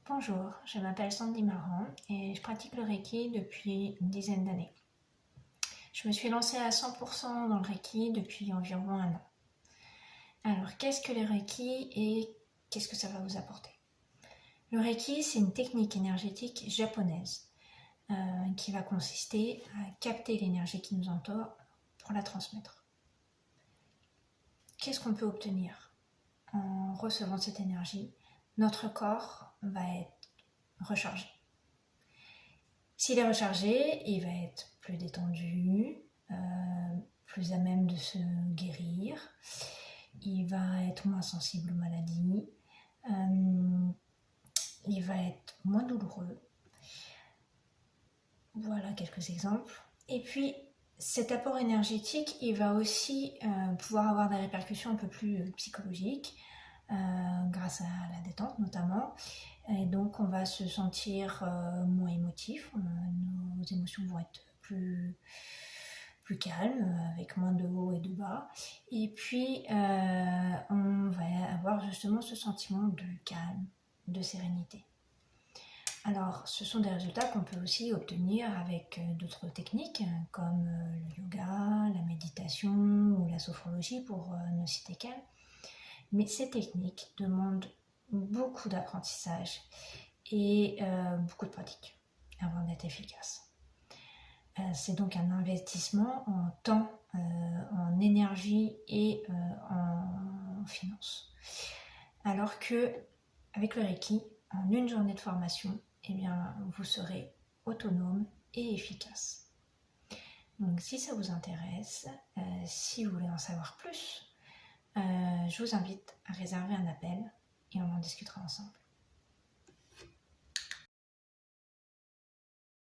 Bonjour, je m'appelle Sandy Marant et je pratique le Reiki depuis une dizaine d'années. Je me suis lancée à 100% dans le Reiki depuis environ un an. Alors, qu'est-ce que le Reiki et qu'est-ce que ça va vous apporter? Le Reiki, c'est une technique énergétique japonaise qui va consister à capter l'énergie qui nous entoure pour la transmettre. Qu'est-ce qu'on peut obtenir en recevant cette énergie? Notre corps va être rechargé. S'il est rechargé, il va être plus détendu, plus à même de se guérir. Il va être moins sensible aux maladies. Il va être moins douloureux. Voilà quelques exemples. Et puis, cet apport énergétique, il va aussi pouvoir avoir des répercussions un peu plus psychologiques, grâce à la détente notamment. Et donc, on va se sentir moins émotif, nos émotions vont être plus calmes, avec moins de hauts et de bas. Et puis, on va avoir justement ce sentiment de calme, de sérénité. Alors, ce sont des résultats qu'on peut aussi obtenir avec d'autres techniques, comme le yoga, la méditation ou la sophrologie, pour ne citer qu'elles. Mais ces techniques demandent beaucoup d'apprentissage et beaucoup de pratique avant d'être efficaces. C'est donc un investissement en temps, en énergie et en finances. Alors que avec le Reiki, en une journée de formation, eh bien, vous serez autonome et efficace. Donc si ça vous intéresse, si vous voulez en savoir plus, je vous invite à réserver un appel et on en discutera ensemble.